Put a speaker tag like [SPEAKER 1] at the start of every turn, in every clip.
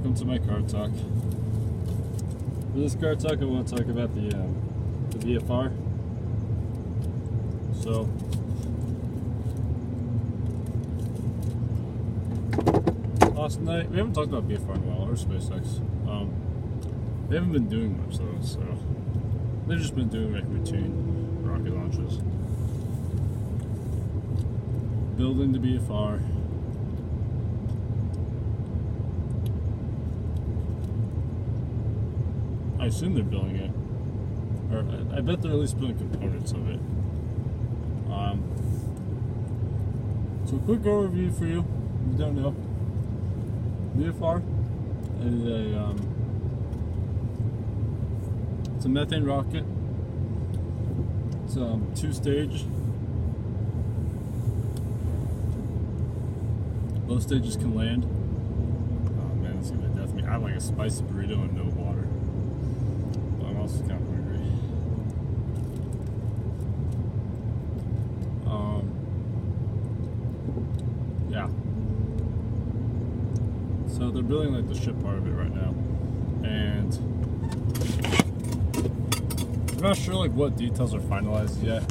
[SPEAKER 1] welcome to my car talk. For this car talk, I want to talk about the BFR. So, last night, we haven't talked about BFR in a while, or SpaceX. They haven't been doing much though, so they've just been doing like routine rocket launches. Building the BFR. I assume they're building it, or I bet they're at least building components of it. So a quick overview for you, if you don't know. BFR is it's a methane rocket. It's two-stage. Both stages can land. Oh man, that's gonna be death me. I have like a spicy burrito and no water. But I'm also kind of hungry. Yeah. So they're building like the ship part of it right now, and I'm not sure like what details are finalized yet.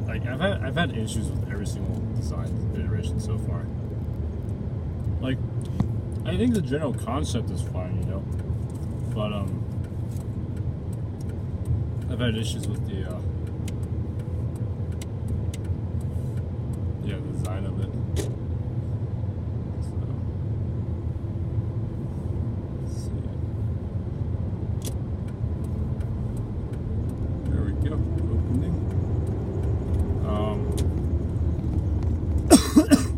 [SPEAKER 1] Like I've had issues with every single design iteration so far. Like, I think the general concept is fine, you know, but I've had issues with the design of it. So, let's see. There we go. Opening.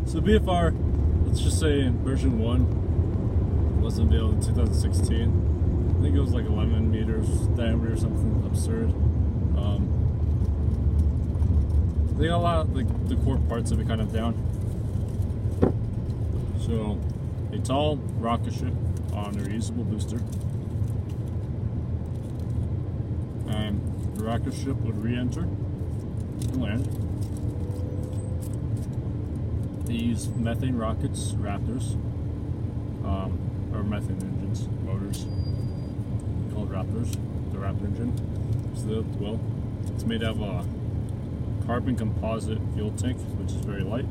[SPEAKER 1] So BFR, let's just say version 1 was unveiled in 2016. I think it was like 11 meters diameter or something absurd. They got a lot of like the core parts of it kind of down. So a tall rocket ship on a reusable booster, and the rocket ship would re-enter and land. They use methane rockets, Raptors, or methane engines, motors, called Raptors, the Raptor engine. So, well, it's made out of a carbon composite fuel tank, which is very light.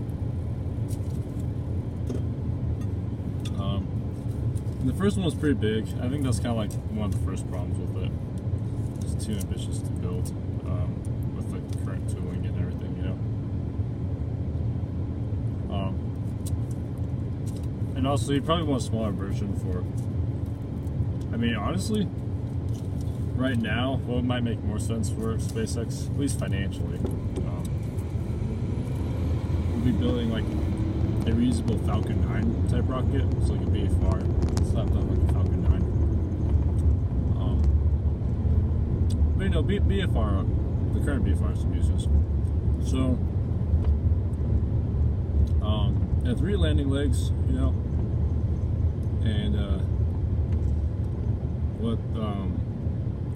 [SPEAKER 1] And the first one was pretty big. I think that's kind of like one of the first problems with it. It's too ambitious to build with the current tooling and everything, you know. And also, you probably want a smaller version for. I mean, honestly, right now, what might make more sense for SpaceX, at least financially, we'll be building like a reusable Falcon 9 type rocket, so like a BFR, slapped on like a Falcon 9. But you know, BFR, the current BFR is uses. So, it had 3 landing legs, you know, and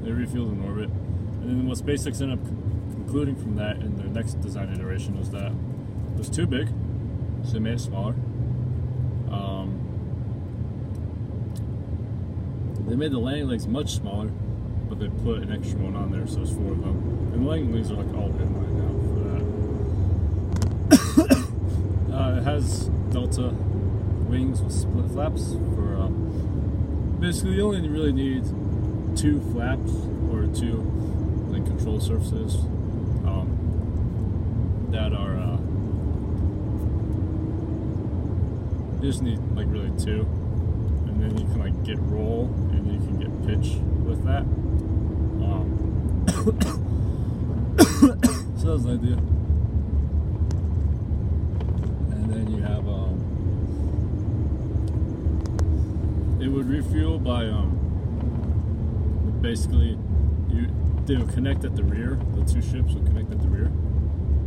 [SPEAKER 1] they refueled in orbit. And then what SpaceX ended up concluding from that in their next design iteration was that it was too big, so they made it smaller. They made the landing legs much smaller, but they put an extra one on there, so there's 4 of them. And the landing legs are like all inline now for that. It has Delta wings with split flaps for basically you only really need 2 flaps or 2 like control surfaces that are you just need like really 2, and then you can like get roll and you can get pitch with that. So that was the idea. And then you have it would refuel by basically they would connect at the rear. The 2 ships would connect at the rear,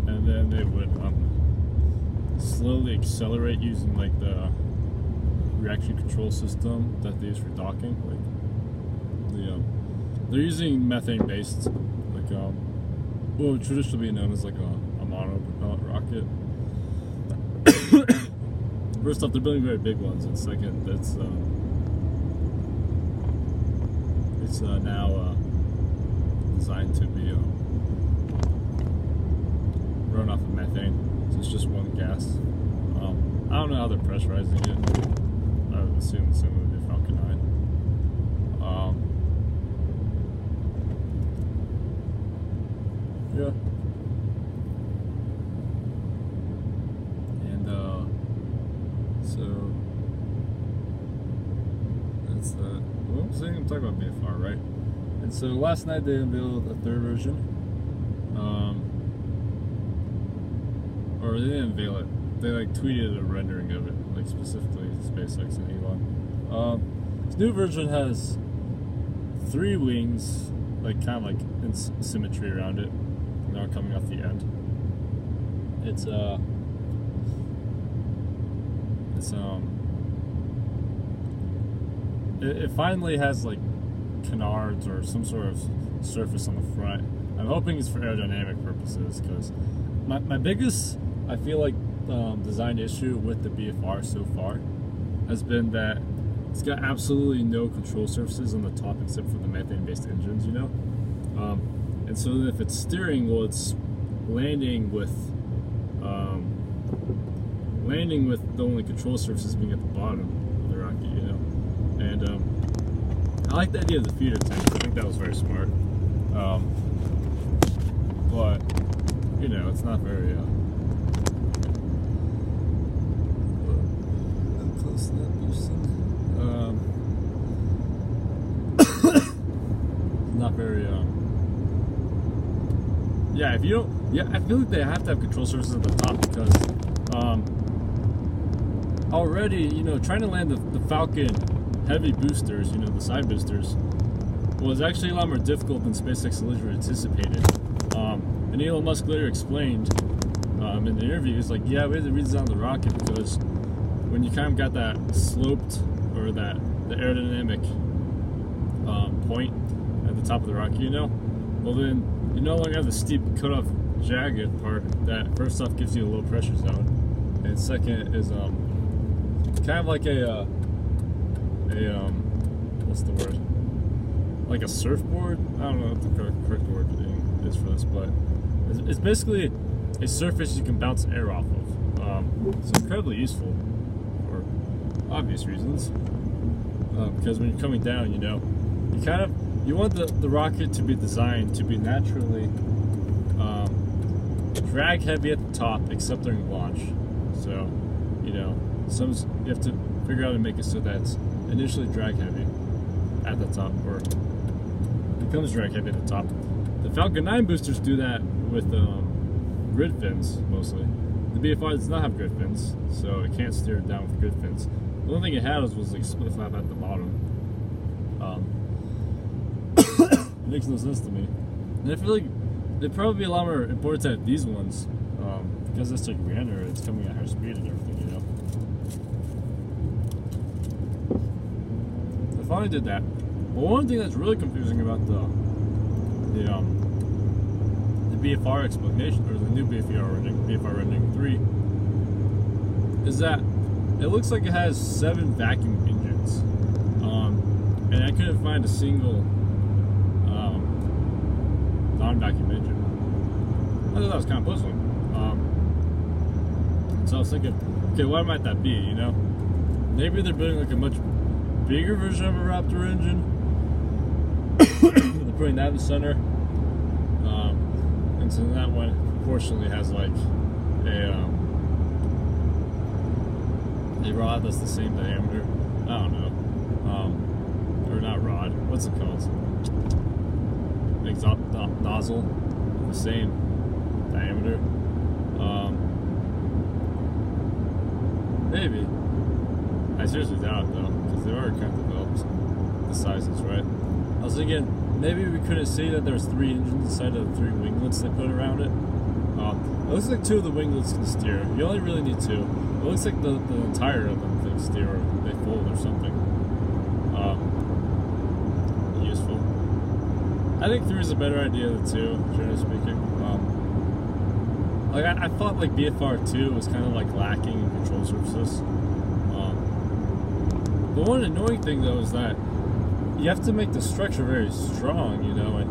[SPEAKER 1] and then they would slowly accelerate using like the reaction control system that they use for docking. Like they're using methane based, like what would traditionally be known as like a monopropellant rocket. first off, they're building very big ones, and second, it's now designed to be run off of methane, so it's just one gas. I don't know how they're pressurizing it. I would assume the same with the Falcon 9. Yeah. And so that's that. Well, I'm saying I'm talking about BFR, right? And so last night they unveiled a third version. Or they didn't unveil it. They like tweeted a rendering of it, like specifically SpaceX and Elon. This new version has 3 wings, like kind of like in symmetry around it. Now coming off the end. It finally has like canards or some sort of surface on the front. I'm hoping it's for aerodynamic purposes, because my biggest, I feel like, design issue with the BFR so far has been that it's got absolutely no control surfaces on the top except for the methane-based engines, you know? And so if it's steering, well, it's landing with the only control surfaces being at the bottom of the rocket, you know? And I like the idea of the feeder tanks. I think that was very smart. But, you know, it's not very close to that person. Not very yeah, if you don't, yeah, I feel like they have to have control surfaces at the top, because already, you know, trying to land the Falcon heavy boosters, you know, the side boosters, was actually a lot more difficult than SpaceX originally anticipated. And Elon Musk later explained in the interview, he's like, yeah, we had to redesign the rocket because when you kind of got that sloped, or the aerodynamic point at the top of the rocket, you know, well then you no longer have the steep cut-off jagged part that first off gives you a low pressure zone, and second is kind of like a what's the word? Like a surfboard? I don't know what the correct word is for this, but it's basically a surface you can bounce air off of. It's incredibly useful for obvious reasons, because when you're coming down, you know, you want the rocket to be designed to be naturally drag heavy at the top, except during launch. So, you know, you have to figure out how to make it so that it's initially drag heavy at the top, or becomes drag heavy at the top. The Falcon 9 boosters do that with grid fins mostly. The BFR does not have grid fins, so it can't steer it down with grid fins. The only thing it had was like split flap at the bottom. It makes no sense to me. And I feel like it'd probably be a lot more important to have these ones, because it's like re-enter, it's coming at higher speed and everything, you know. They finally did that. Well, one thing that's really confusing about the BFR explanation, or the new BFR rendering 3, is that it looks like it has 7 vacuum engines, and I couldn't find a single non-vacuum engine. I thought that was kind of puzzling. So I was thinking, okay, what might that be, you know? Maybe they're building like a much bigger version of a Raptor engine. They're putting that in the center. And so that one proportionally has like a rod that's the same diameter. I don't know. Or not rod. What's it called? Exhaust nozzle. The same diameter. Maybe. I seriously doubt it though, because they already kind of developed the sizes, right? I was thinking maybe we couldn't see that there's 3 engines inside of the 3 winglets they put around it. It looks like 2 of the winglets can steer. You only really need 2. It looks like the entire of them can steer, or they fold or something. Useful. I think 3 is a better idea than 2, generally speaking. Like I thought like BFR 2 was kind of like lacking in control surfaces. But one annoying thing though is that you have to make the structure very strong, you know, and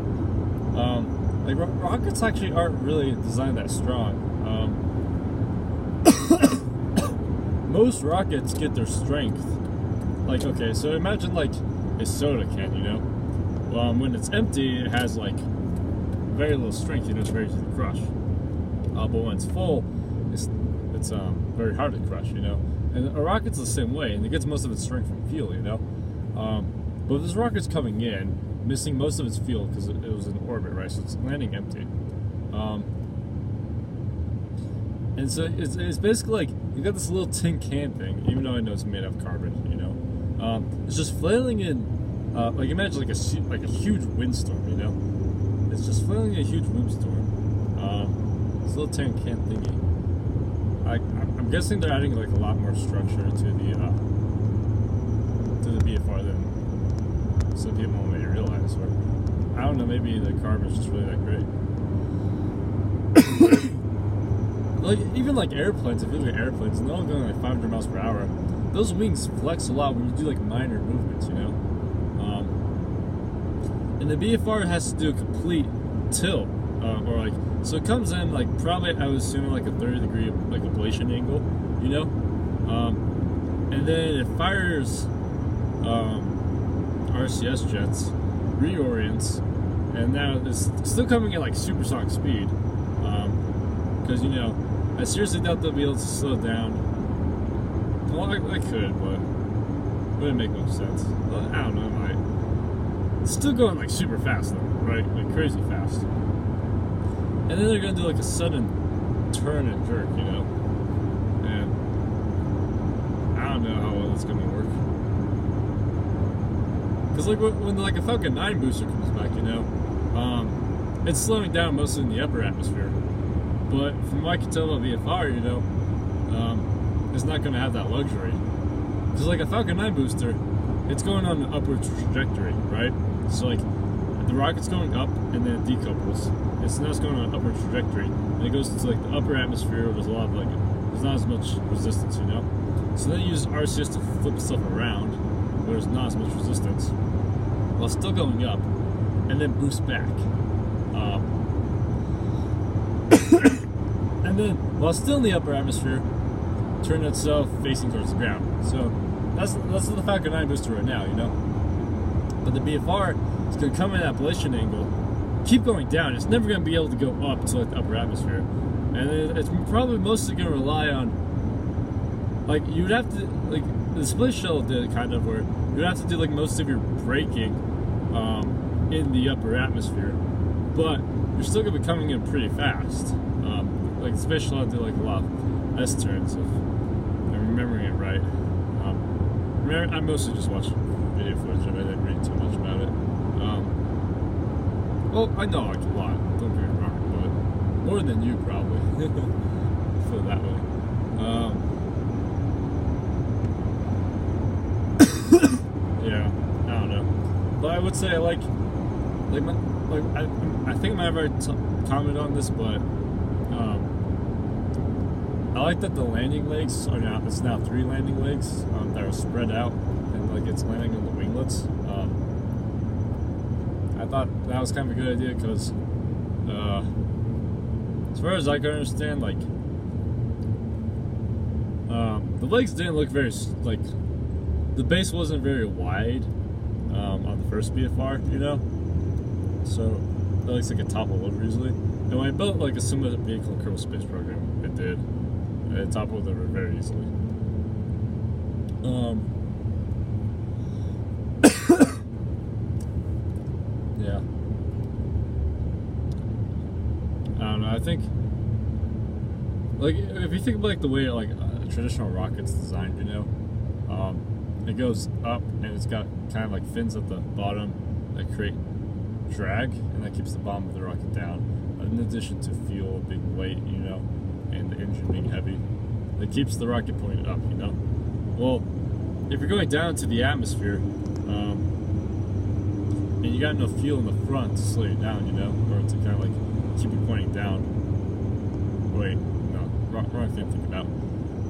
[SPEAKER 1] like rockets actually aren't really designed that strong. Most rockets get their strength. Like, okay, so imagine like a soda can, you know. When it's empty, it has like very little strength, you know, it's very easy to crush. But when it's full, it's very hard to crush, you know. And a rocket's the same way, and it gets most of its strength from fuel, you know. But this rocket's coming in, missing most of its fuel because it was in orbit, right? So it's landing empty. And so it's basically like you got this little tin can thing, even though I know it's made of carbon, you know. It's just flailing in, like imagine like a huge windstorm, you know. It's just flailing in a huge windstorm. This little tin can thingy. I'm guessing they're adding like a lot more structure to the BFR than some people may realize. Or I don't know, maybe the carbon's just really that great. Like even like airplanes, if you look at airplanes, and they're all going like 500 miles per hour. Those wings flex a lot when you do like minor movements, you know. And the BFR has to do a complete tilt, or like so it comes in like probably I would assume like a 30-degree like ablation angle, you know. And then it fires RCS jets, reorients, and now it's still coming at like supersonic speed. Because you know, I seriously doubt they'll be able to slow it down. Well, I could, but it wouldn't make much sense. Well, I don't know, it's still going like super fast though, right? Like crazy fast. And then they're gonna do like a sudden turn and jerk, you know? And I don't know how well it's gonna work. Cause like when like a Falcon 9 booster comes back, you know, it's slowing down mostly in the upper atmosphere. But from what I can tell about VFR, you know, it's not going to have that luxury. Because like a Falcon 9 booster, it's going on an upward trajectory, right? So like the rocket's going up and then it decouples. Now it's going on an upward trajectory. And it goes into like the upper atmosphere where there's a lot of like, there's not as much resistance, you know? So then you use RCS to flip itself around where there's not as much resistance while still going up and then boost back. And then, while still in the upper atmosphere, turn itself facing towards the ground. So that's the Falcon 9 booster right now, you know. But the BFR is going to come in at ablation angle, keep going down. It's never going to be able to go up to like the upper atmosphere, and it's probably mostly going to rely on like you would have to like the space shuttle did it kind of where you would have to do like most of your braking in the upper atmosphere, but you're still going to be coming in pretty fast. Like the space shuttle did like a lot of S-turns, if I'm remembering it right. I mostly just watched video footage of it. I didn't read too much about it. Well, I know like a lot, don't get me wrong, but more than you probably. I feel that way. Yeah, I don't know. But I would say I think I might have already commented on this, but I like that the landing legs are now, it's now 3 landing legs that are spread out and like it's landing on the winglets. I thought that was kind of a good idea because as far as I can understand, like the legs didn't look very, like the base wasn't very wide on the first BFR, you know, so it looks like it toppled over easily. And when I built like a similar vehicle in Kerbal Space Program, it did. It toppled over very easily. Yeah. I don't know. I think, like, if you think about like the way like a traditional rocket's designed, you know, it goes up and it's got kind of like fins at the bottom that create drag, and that keeps the bottom of the rocket down. In addition to fuel being weight, you know, and the engine being heavy, it keeps the rocket pointed up, you know. Well, if you're going down to the atmosphere, and you got no fuel in the front to slow you down, you know, or to kind of like keep you pointing down. Wait, no, wrong thing to think about.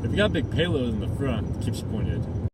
[SPEAKER 1] If you got a big payload in the front, it keeps you pointed